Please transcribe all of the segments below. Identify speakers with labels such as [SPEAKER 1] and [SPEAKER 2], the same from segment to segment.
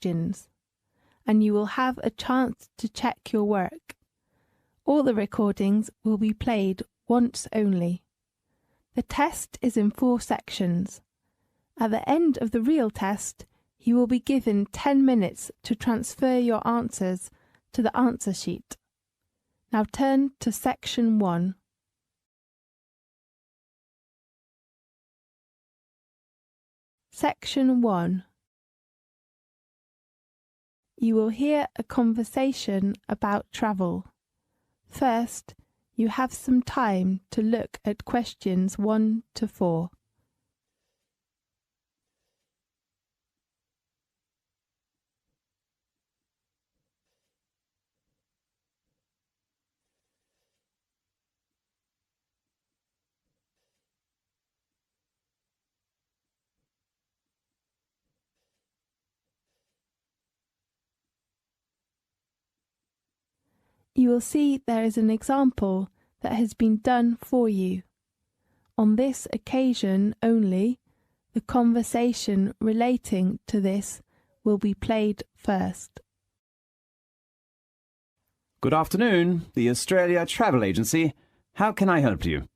[SPEAKER 1] questions, and you will have a chance to check your work. All the recordings will be played once only. The test is in 4 sections. At the end of the real test, you will be given 10 minutes to transfer your answers to the answer sheet. Now turn to section 1. Section 1. You will hear a conversation about travel. First, you have some time to look at questions 1 to 4. You will see there is an example that has been done for you. On this occasion only, the conversation relating to this will be played first.
[SPEAKER 2] Good afternoon, the Australia Travel Agency. How can I help you?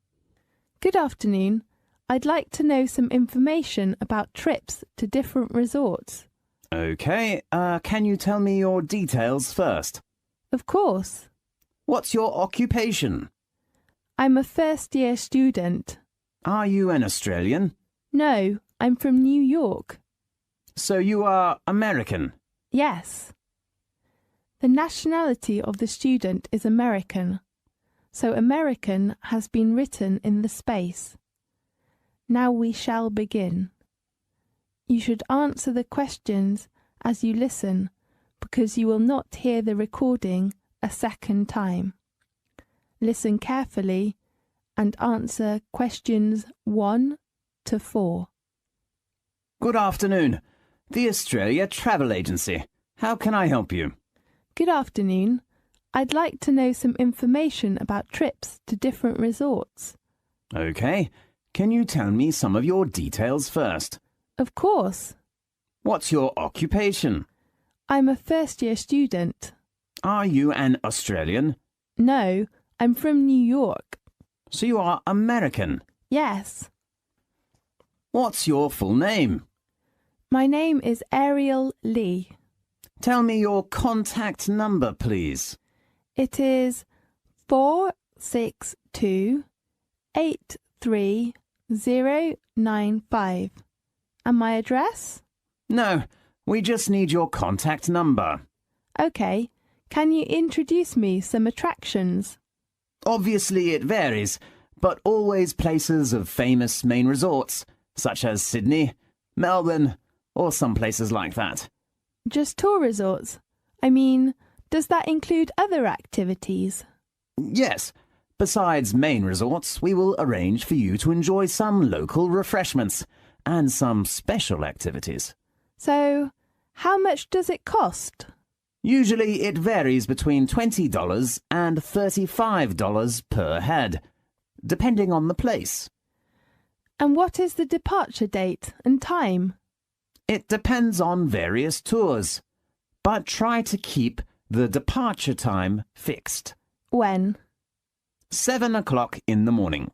[SPEAKER 1] Good afternoon. I'd like to know some information about trips to different resorts.
[SPEAKER 2] Okay, can you tell me your details first?
[SPEAKER 1] Of course.
[SPEAKER 2] What's your occupation?
[SPEAKER 1] I'm a first-year student.
[SPEAKER 2] Are you an Australian?
[SPEAKER 1] No, I'm from New York.
[SPEAKER 2] So you are American?
[SPEAKER 1] Yes. The nationality of the student is American, so American has been written in the space. Now we shall begin. You should answer the questions as you listen, because you will not hear the recording a second time. Listen carefully and answer questions 1 to 4.
[SPEAKER 2] Good afternoon, the Australia Travel Agency. How can I help you?
[SPEAKER 1] Good afternoon. I'd like to know some information about trips to different resorts.
[SPEAKER 2] Okay, can you tell me some of your details first?
[SPEAKER 1] Of course.
[SPEAKER 2] What's your occupation?
[SPEAKER 1] I'm a first-year student.
[SPEAKER 2] Are you an Australian?
[SPEAKER 1] No, I'm from New York.
[SPEAKER 2] So you are American?
[SPEAKER 1] Yes.
[SPEAKER 2] What's your full name?
[SPEAKER 1] My name is Ariel Lee.
[SPEAKER 2] Tell me your contact number, please.
[SPEAKER 1] It is 462-83095. And my address?
[SPEAKER 2] No, we just need your contact number.
[SPEAKER 1] Okay. Can you introduce me some attractions?
[SPEAKER 2] Obviously it varies, but always places of famous main resorts, such as Sydney, Melbourne, or some places like that.
[SPEAKER 1] Just tour resorts? I mean, does that include other activities?
[SPEAKER 2] Yes. Besides main resorts, we will arrange for you to enjoy some local refreshments and some special activities.
[SPEAKER 1] So, how much does it cost?
[SPEAKER 2] Usually it varies between $20 and $35 per head, depending on the place.
[SPEAKER 1] And what is the departure date and time?
[SPEAKER 2] It depends on various tours, but try to keep the departure time fixed.
[SPEAKER 1] When?
[SPEAKER 2] 7 o'clock in the morning.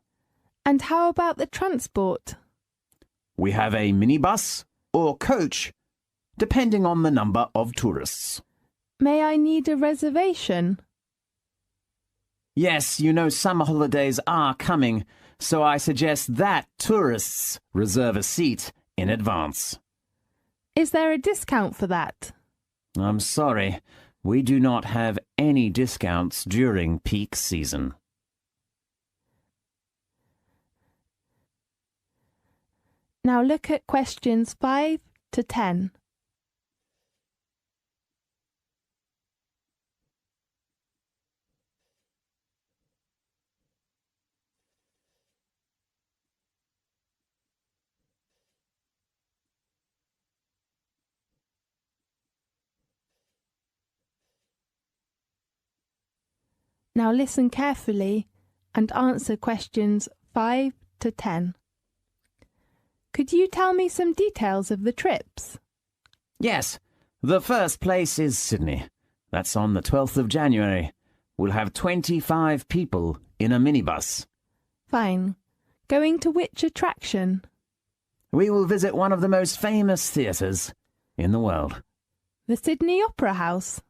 [SPEAKER 1] And how about the transport?
[SPEAKER 2] We have a minibus or coach, depending on the number of tourists.
[SPEAKER 1] May I need a reservation?
[SPEAKER 2] Yes, you know summer holidays are coming, so I suggest that tourists reserve a seat in advance.
[SPEAKER 1] Is there a discount for that?
[SPEAKER 2] I'm sorry, we do not have any discounts during peak season.
[SPEAKER 1] Now look at questions 5 to 10. Now listen carefully and answer questions 5 to 10. Could you tell me some details of the trips?
[SPEAKER 2] Yes, The first place is Sydney. That's on the 12th of January. We'll have 25 people in a minibus.
[SPEAKER 1] Fine. Going to which attraction?
[SPEAKER 2] We will visit one of the most famous theatres in the world.
[SPEAKER 1] The Sydney Opera House.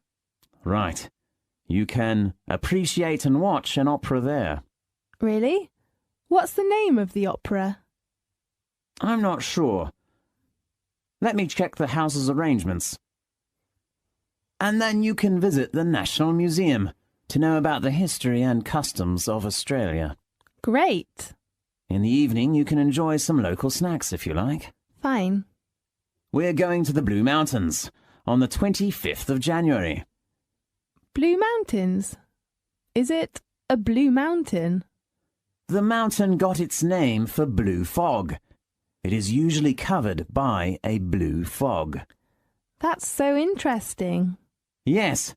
[SPEAKER 2] Right. You can appreciate and watch an opera there.
[SPEAKER 1] Really? What's the name of the opera?
[SPEAKER 2] I'm not sure. Let me check the house's arrangements. And then you can visit the National Museum to know about the history and customs of Australia.
[SPEAKER 1] Great.
[SPEAKER 2] In the evening, you can enjoy some local snacks if you like.
[SPEAKER 1] Fine.
[SPEAKER 2] We're going to the Blue Mountains on the 25th of January.
[SPEAKER 1] Blue Mountains? Is it a blue mountain?
[SPEAKER 2] The mountain got its name for blue fog. It is usually covered by a blue fog.
[SPEAKER 1] That's so interesting.
[SPEAKER 2] Yes,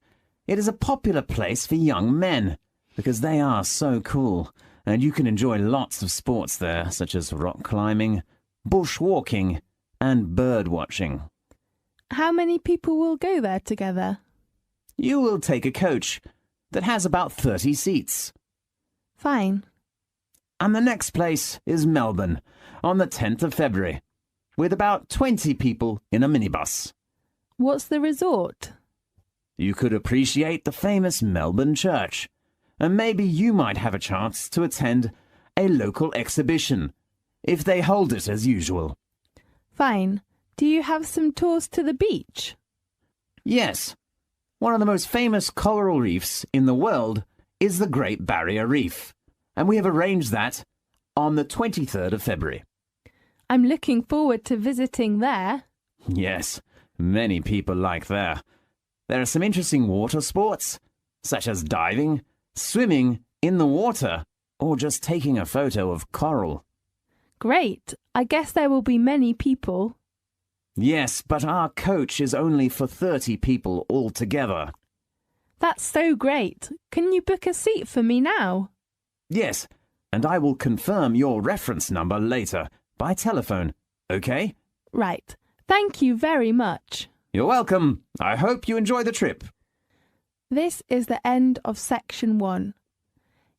[SPEAKER 2] it is a popular place for young men because they are so cool, and you can enjoy lots of sports there, such as rock climbing, bushwalking, and bird watching.
[SPEAKER 1] How many people will go there together?
[SPEAKER 2] You will take a coach that has about 30 seats.
[SPEAKER 1] Fine.
[SPEAKER 2] And the next place is Melbourne on the 10th of February, with about 20 people in a minibus.
[SPEAKER 1] What's the resort?
[SPEAKER 2] You could appreciate the famous Melbourne Church, and maybe you might have a chance to attend a local exhibition, if they hold it as usual.
[SPEAKER 1] Fine. Do you have some tours to the beach?
[SPEAKER 2] Yes. One of the most famous coral reefs in the world is the Great Barrier Reef, and we have arranged that on the 23rd of February.
[SPEAKER 1] I'm looking forward to visiting there.
[SPEAKER 2] Yes, many people like there. There are some interesting water sports, such as diving, swimming in the water, or just taking a photo of coral.
[SPEAKER 1] Great. I guess there will be many people.
[SPEAKER 2] Yes, but our coach is only for 30 people altogether.
[SPEAKER 1] That's so great. Can you book a seat for me now?
[SPEAKER 2] Yes, and I will confirm your reference number later by telephone, okay?
[SPEAKER 1] Right. Thank you very much.
[SPEAKER 2] You're welcome. I hope you enjoy the trip.
[SPEAKER 1] This is the end of section 1.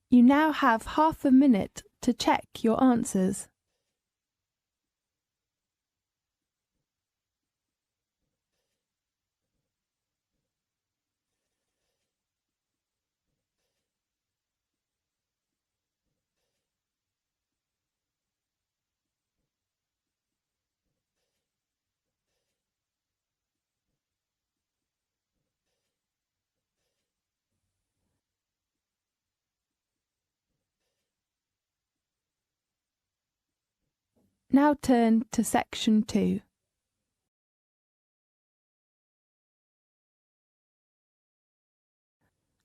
[SPEAKER 1] You now have half a minute to check your answers. Now turn to section 2.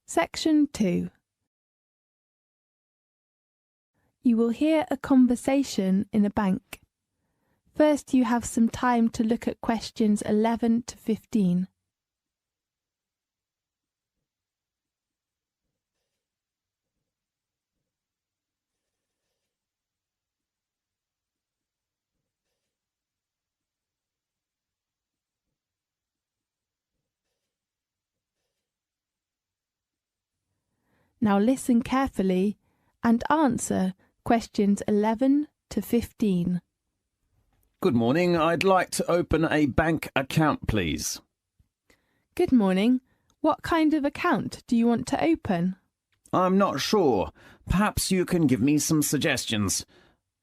[SPEAKER 1] Section 2. You will hear a conversation in a bank. First, you have some time to look at questions 11 to 15. Now listen carefully and answer questions 11 to 15.
[SPEAKER 2] Good morning. I'd like to open a bank account, please.
[SPEAKER 1] Good morning. What kind of account do you want to open?
[SPEAKER 2] I'm not sure. Perhaps you can give me some suggestions.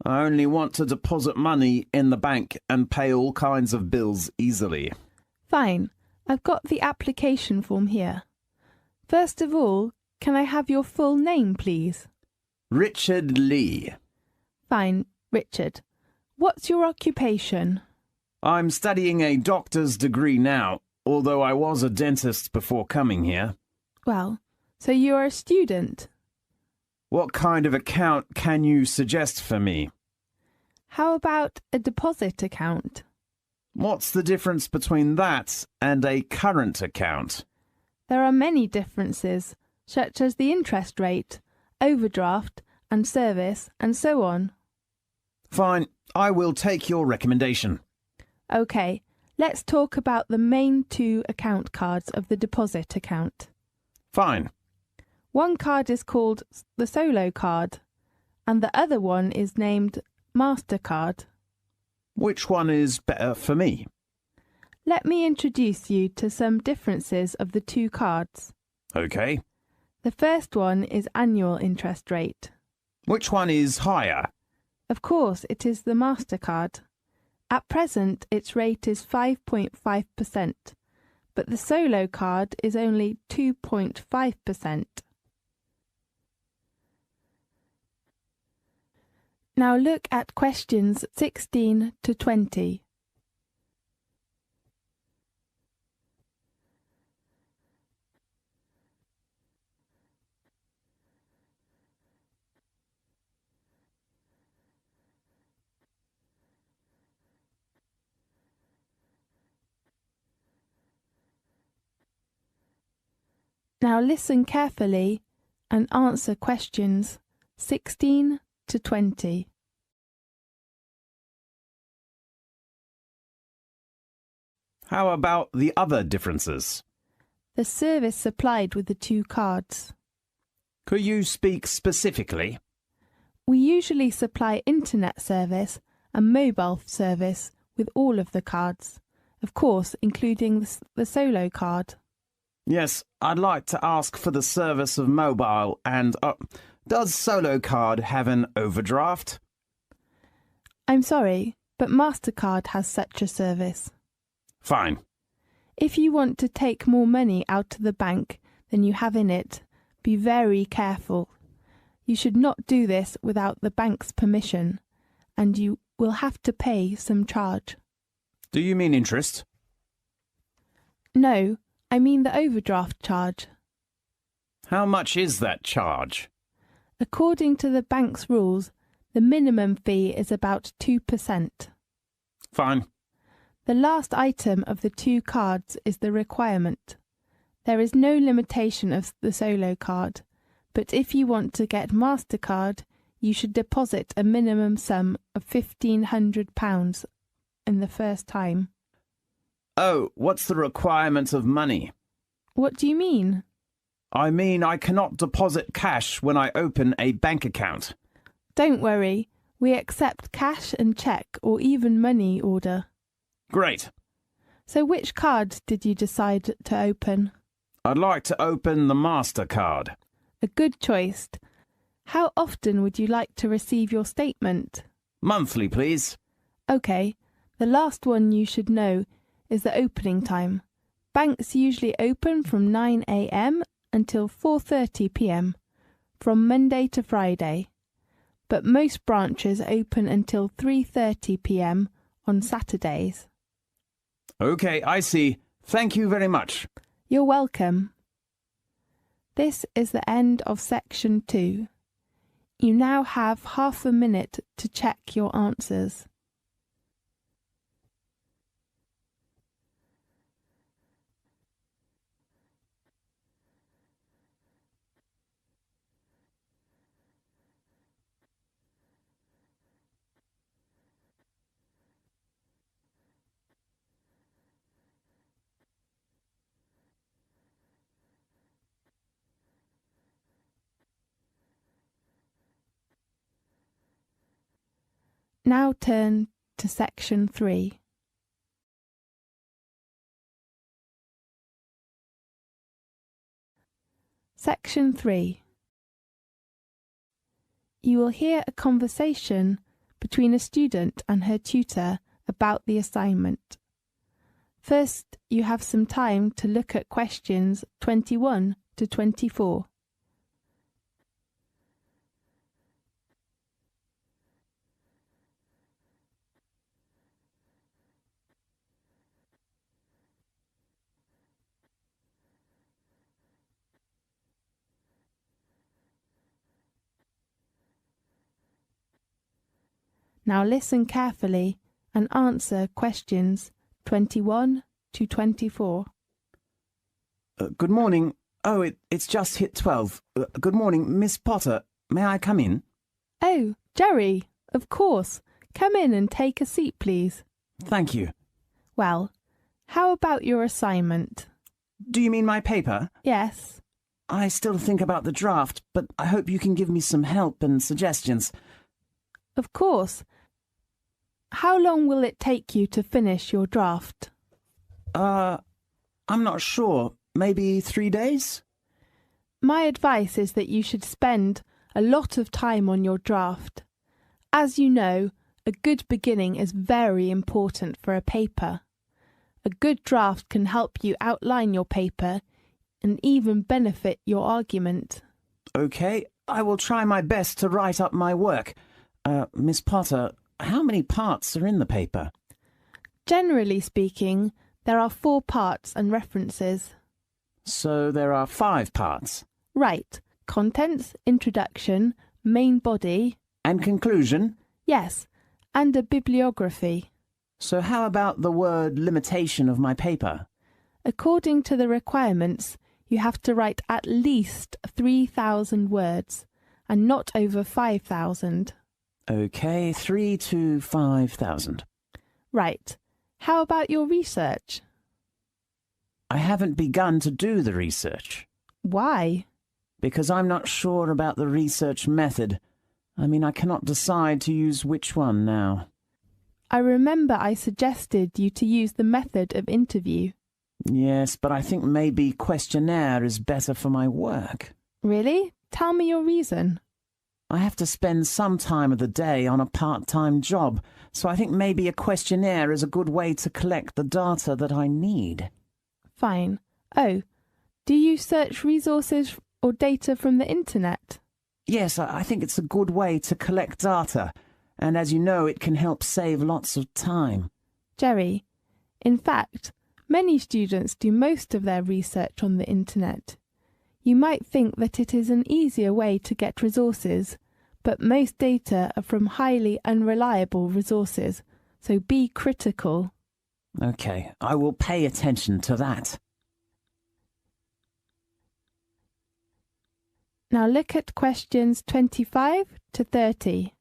[SPEAKER 2] I only want to deposit money in the bank and pay all kinds of bills easily.
[SPEAKER 1] Fine. I've got the application form here. First of all, can I have your full name, please?
[SPEAKER 2] Richard Lee.
[SPEAKER 1] Fine, Richard. What's your occupation?
[SPEAKER 2] I'm studying a doctor's degree now, although I was a dentist before coming here.
[SPEAKER 1] Well, so you're a student.
[SPEAKER 2] What kind of account can you suggest for me?
[SPEAKER 1] How about a deposit account?
[SPEAKER 2] What's the difference between that and a current account?
[SPEAKER 1] There are many differences, such as the interest rate, overdraft and service, and so on.
[SPEAKER 2] Fine, I will take your recommendation.
[SPEAKER 1] OK, Let's talk about the main two account cards of the deposit account.
[SPEAKER 2] Fine.
[SPEAKER 1] One card is called the Solo card, and the other one is named MasterCard.
[SPEAKER 2] Which one is better for me?
[SPEAKER 1] Let me introduce you to some differences of the two cards.
[SPEAKER 2] Okay.
[SPEAKER 1] The first one is annual interest rate.
[SPEAKER 2] Which one is higher?
[SPEAKER 1] Of course, it is the MasterCard. At present, its rate is 5.5%, but the Solo card is only 2.5%. Now look at questions 16 to 20. Now listen carefully and answer questions 16 to 20.
[SPEAKER 2] How about the other differences?
[SPEAKER 1] The service supplied with the two cards.
[SPEAKER 2] Could you speak specifically?
[SPEAKER 1] We usually supply internet service and mobile service with all of the cards, of course including the Solo card.
[SPEAKER 2] Yes, I'd like to ask for the service of mobile and... does Solo card have an overdraft?
[SPEAKER 1] I'm sorry, but MasterCard has such a service.
[SPEAKER 2] Fine.
[SPEAKER 1] If you want to take more money out of the bank than you have in it, be very careful. You should not do this without the bank's permission, and you will have to pay some charge.
[SPEAKER 2] Do you mean interest?
[SPEAKER 1] No, I mean the overdraft charge.
[SPEAKER 2] How much is that charge?
[SPEAKER 1] According to the bank's rules, the minimum fee is about 2%.
[SPEAKER 2] Fine.
[SPEAKER 1] The last item of the two cards is the requirement. There is no limitation of the Solo card, but if you want to get MasterCard, you should deposit a minimum sum of £1,500 in the first time.
[SPEAKER 2] Oh, what's the requirement of money?
[SPEAKER 1] What do you mean?
[SPEAKER 2] I mean I cannot deposit cash when I open a bank account.
[SPEAKER 1] Don't worry, we accept cash and cheque or even money order.
[SPEAKER 2] Great.
[SPEAKER 1] So which card did you decide to open?
[SPEAKER 2] I'd like to open the MasterCard.
[SPEAKER 1] A good choice. How often would you like to receive your statement?
[SPEAKER 2] Monthly, please.
[SPEAKER 1] OK, the last one you should know is the opening time. Banks usually open from 9 a.m. until 4:30 p.m. from Monday to Friday, but most branches open until 3:30 p.m. on Saturdays.
[SPEAKER 2] OK, I see. Thank you very much.
[SPEAKER 1] You're welcome. This is the end of section 2. You now have half a minute to check your answers. Now turn to section 3. Section 3. You will hear a conversation between a student and her tutor about the assignment. First, you have some time to look at questions 21 to 24. Now listen carefully and answer questions 21 to 24.
[SPEAKER 2] Good morning. Oh, it's just hit 12. Good morning, Miss Potter. May I come in?
[SPEAKER 1] Oh, Jerry, of course. Come in and take a seat, please.
[SPEAKER 2] Thank you.
[SPEAKER 1] Well, How about your assignment?
[SPEAKER 2] Do you mean my paper?
[SPEAKER 1] Yes.
[SPEAKER 2] I still think about the draft, but I hope you can give me some help and suggestions.
[SPEAKER 1] Of course. How long will it take you to finish your draft?
[SPEAKER 2] I'm not sure. Maybe 3 days?
[SPEAKER 1] My advice is that you should spend a lot of time on your draft. As you know, a good beginning is very important for a paper. A good draft can help you outline your paper and even benefit your argument.
[SPEAKER 2] Okay, I will try my best to write up my work. Miss Potter, how many parts are in the paper?
[SPEAKER 1] Generally speaking, there are 4 parts and references.
[SPEAKER 2] So there are 5 parts.
[SPEAKER 1] Right. Contents, introduction, main body.
[SPEAKER 2] And conclusion?
[SPEAKER 1] Yes, and a bibliography.
[SPEAKER 2] So how about the word limitation of my paper?
[SPEAKER 1] According to the requirements, you have to write at least 3,000 words, and not over 5,000.
[SPEAKER 2] Okay, 3 to 5,000.
[SPEAKER 1] Right. How about your research?
[SPEAKER 2] I haven't begun to do the research.
[SPEAKER 1] Why?
[SPEAKER 2] Because I'm not sure about the research method. I cannot decide to use which one now.
[SPEAKER 1] I remember I suggested you to use the method of interview.
[SPEAKER 2] Yes, but I think maybe questionnaire is better for my work.
[SPEAKER 1] Really? Tell me your reason.
[SPEAKER 2] I have to spend some time of the day on a part-time job, so I think maybe a questionnaire is a good way to collect the data that I need.
[SPEAKER 1] Fine. Oh, do you search resources or data from the internet?
[SPEAKER 2] Yes, I think it's a good way to collect data, and as you know, it can help save lots of time.
[SPEAKER 1] Jerry, in fact, many students do most of their research on the internet. You might think that it is an easier way to get resources, but most data are from highly unreliable resources, so be critical.
[SPEAKER 2] Okay, I will pay attention to that.
[SPEAKER 1] Now look at questions 25 to 30.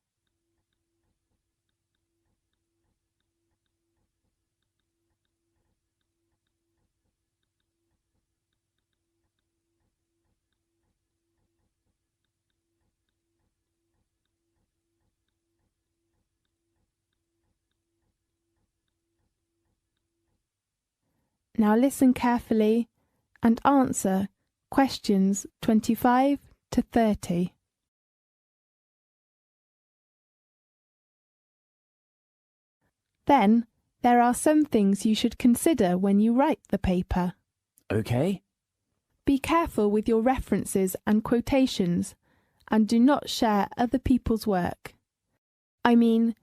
[SPEAKER 1] Now listen carefully and answer questions 25 to 30. Then, there are some things you should consider when you write the paper.
[SPEAKER 2] Okay.
[SPEAKER 1] Be careful with your references and quotations, and do not share other people's work. You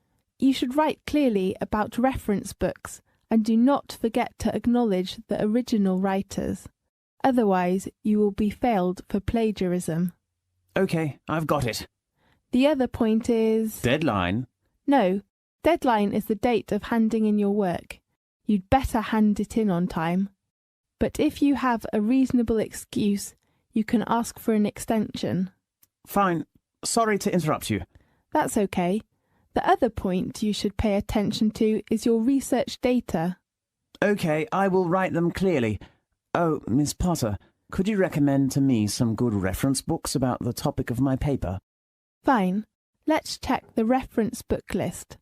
[SPEAKER 1] should write clearly about reference books and do not forget to acknowledge the original writers. Otherwise, you will be failed for plagiarism.
[SPEAKER 2] Okay, I've got it.
[SPEAKER 1] The other point is...
[SPEAKER 2] Deadline?
[SPEAKER 1] No, deadline is the date of handing in your work. You'd better hand it in on time. But if you have a reasonable excuse, you can ask for an extension.
[SPEAKER 2] Fine. Sorry to interrupt you.
[SPEAKER 1] That's okay. The other point you should pay attention to is your research data.
[SPEAKER 2] Okay, I will write them clearly. Oh, Miss Potter, could you recommend to me some good reference books about the topic of my paper?
[SPEAKER 1] Fine. Let's check the reference book list.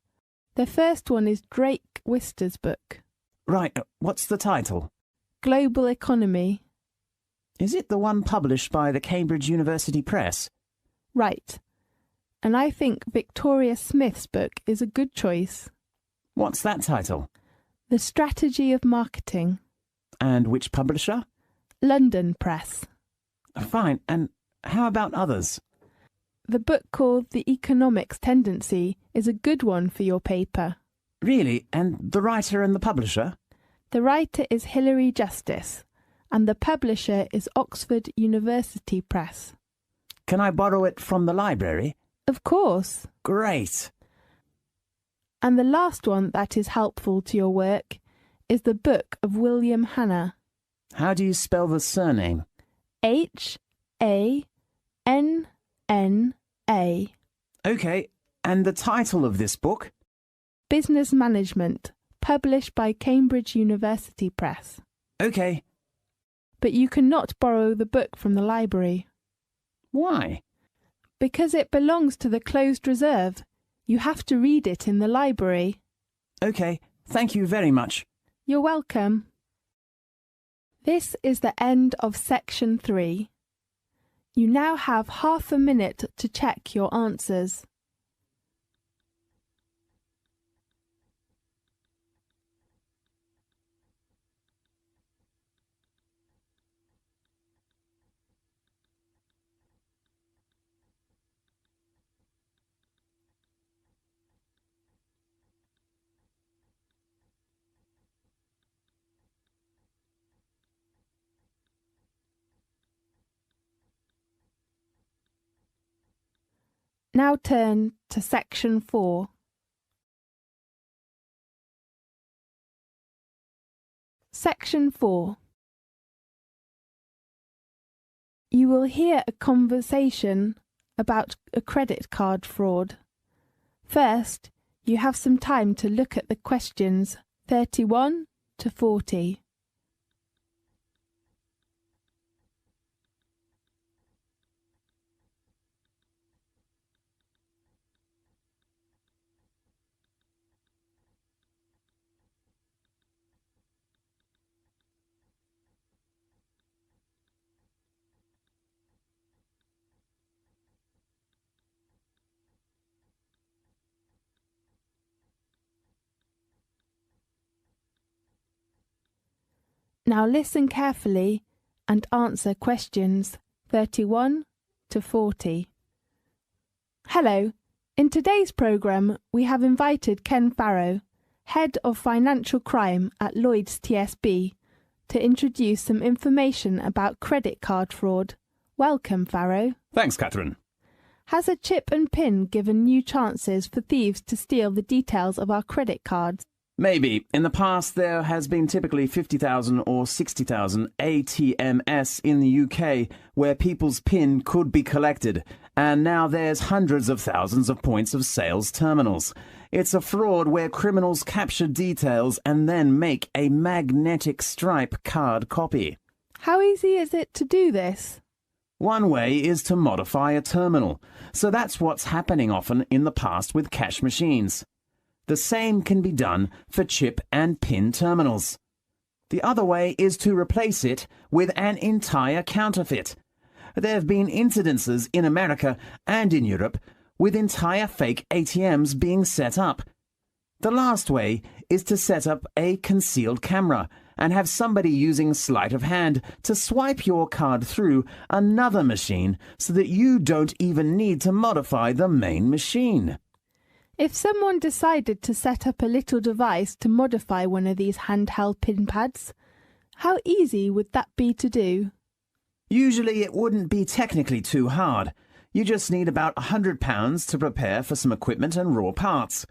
[SPEAKER 1] The first one is Drake Wister's book.
[SPEAKER 2] Right, what's the title?
[SPEAKER 1] Global Economy.
[SPEAKER 2] Is it the one published by the Cambridge University Press?
[SPEAKER 1] Right. And I think Victoria Smith's book is a good choice.
[SPEAKER 2] What's that title?
[SPEAKER 1] The Strategy of Marketing.
[SPEAKER 2] And which publisher?
[SPEAKER 1] London Press.
[SPEAKER 2] Fine, and how about others?
[SPEAKER 1] The book called The Economics Tendency is a good one for your paper.
[SPEAKER 2] Really? And the writer and the publisher?
[SPEAKER 1] The writer is Hilary Justice, and the publisher is Oxford University Press.
[SPEAKER 2] Can I borrow it from the library?
[SPEAKER 1] Of course.
[SPEAKER 2] Great.
[SPEAKER 1] And the last one that is helpful to your work is the book of William Hanna.
[SPEAKER 2] How do you spell the surname?
[SPEAKER 1] Hanna.
[SPEAKER 2] Okay, and the title of this book?
[SPEAKER 1] Business Management, published by Cambridge University Press.
[SPEAKER 2] OK.
[SPEAKER 1] But you cannot borrow the book from the library.
[SPEAKER 2] Why?
[SPEAKER 1] Because it belongs to the closed reserve. You have to read it in the library.
[SPEAKER 2] OK, thank you very much.
[SPEAKER 1] You're welcome. This is the end of section 3. You now have half a minute to check your answers. Now turn to section 4. Section 4. You will hear a conversation about a credit card fraud. First, you have some time to look at the questions 31 to 40. Now listen carefully and answer questions 31 to 40. Hello. In today's programme, we have invited Ken Farrow, Head of Financial Crime at Lloyds TSB, to introduce some information about credit card fraud. Welcome, Farrow.
[SPEAKER 2] Thanks, Catherine.
[SPEAKER 1] Has a chip and PIN given new chances for thieves to steal the details of our credit cards?
[SPEAKER 2] Maybe. In the past, there has been typically 50,000 or 60,000 ATMs in the UK where people's PIN could be collected, and now there's hundreds of thousands of points of sales terminals. It's a fraud where criminals capture details and then make a magnetic stripe card copy.
[SPEAKER 1] How easy is it to do this?
[SPEAKER 2] One way is to modify a terminal, so that's what's happening often in the past with cash machines. The same can be done for chip and PIN terminals. The other way is to replace it with an entire counterfeit. There have been incidences in America and in Europe with entire fake ATMs being set up. The last way is to set up a concealed camera and have somebody using sleight of hand to swipe your card through another machine so that you don't even need to modify the main machine.
[SPEAKER 1] If someone decided to set up a little device to modify one of these handheld PIN pads, how easy would that be to do?
[SPEAKER 2] Usually it wouldn't be technically too hard. You just need about £100 to prepare for some equipment and raw parts.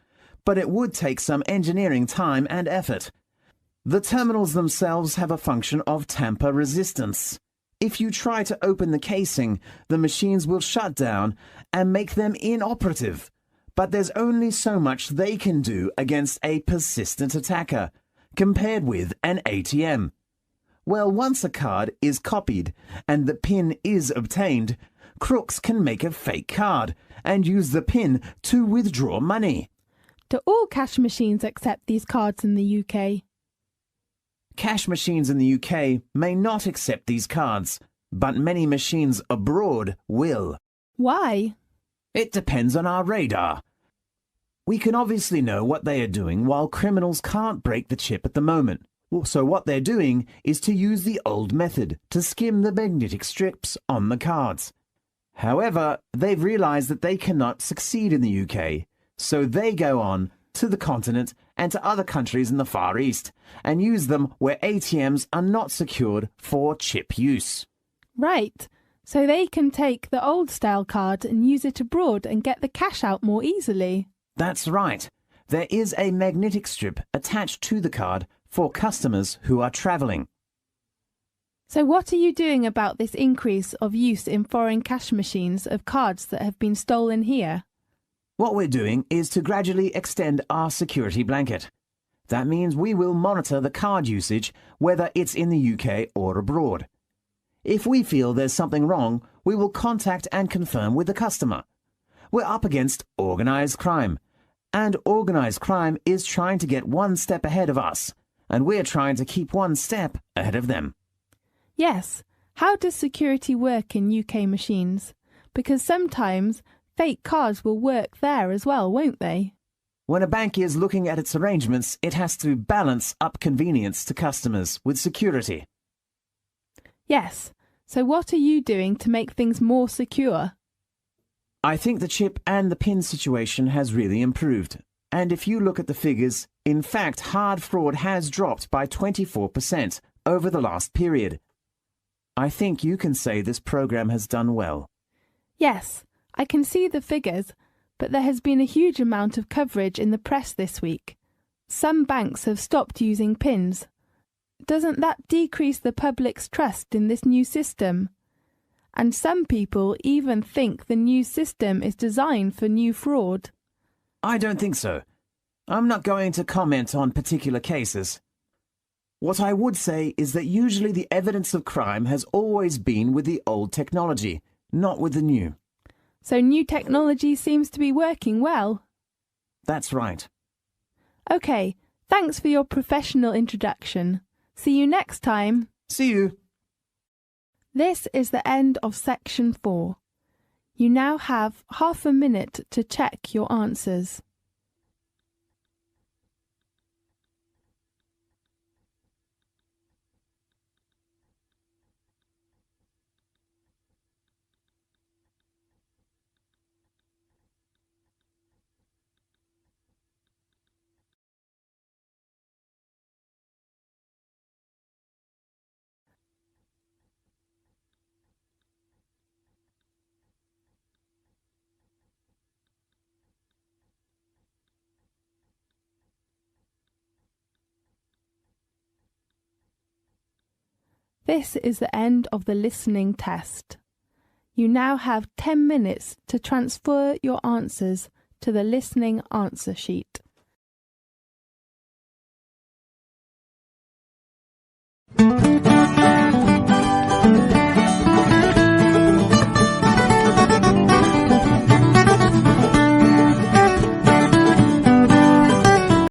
[SPEAKER 2] But it would take some engineering time and effort. The terminals themselves have a function of tamper resistance. If you try to open the casing, the machines will shut down and make them inoperative. But there's only so much they can do against a persistent attacker, compared with an ATM. Well, once a card is copied and the PIN is obtained, crooks can make a fake card and use the PIN to withdraw money.
[SPEAKER 1] Do all cash machines accept these cards in the UK?
[SPEAKER 2] Cash machines in the UK may not accept these cards, but many machines abroad will.
[SPEAKER 1] Why?
[SPEAKER 2] It depends on our radar. We can obviously know what they are doing while criminals can't break the chip at the moment. So what they're doing is to use the old method to skim the magnetic strips on the cards. However, they've realized that they cannot succeed in the UK, so they go on to the continent and to other countries in the Far East and use them where ATMs are not secured for chip use.
[SPEAKER 1] Right. So they can take the old-style card and use it abroad and get the cash out more easily.
[SPEAKER 2] That's right. There is a magnetic strip attached to the card for customers who are travelling.
[SPEAKER 1] So what are you doing about this increase of use in foreign cash machines of cards that have been stolen here?
[SPEAKER 2] What we're doing is to gradually extend our security blanket. That means we will monitor the card usage, whether it's in the UK or abroad. If we feel there's something wrong, we will contact and confirm with the customer. We're up against organised crime, and organised crime is trying to get one step ahead of us, and we're trying to keep one step ahead of them.
[SPEAKER 1] Yes. How does security work in UK machines? Because sometimes fake cards will work there as well, won't they?
[SPEAKER 2] When a bank is looking at its arrangements, it has to balance up convenience to customers with security.
[SPEAKER 1] Yes. So what are you doing to make things more secure?
[SPEAKER 2] I think the chip and the PIN situation has really improved. And if you look at the figures, in fact, hard fraud has dropped by 24% over the last period. I think you can say this program has done well.
[SPEAKER 1] Yes, I can see the figures, but there has been a huge amount of coverage in the press this week. Some banks have stopped using PINs. Doesn't that decrease the public's trust in this new system? And some people even think the new system is designed for new fraud.
[SPEAKER 2] I don't think so. I'm not going to comment on particular cases. What I would say is that usually the evidence of crime has always been with the old technology, not with the new.
[SPEAKER 1] So new technology seems to be working well.
[SPEAKER 2] That's right.
[SPEAKER 1] OK, thanks for your professional introduction. See you next time.
[SPEAKER 2] See you.
[SPEAKER 1] This is the end of section 4. You now have half a minute to check your answers. This is the end of the listening test. You now have 10 minutes to transfer your answers to the listening answer sheet.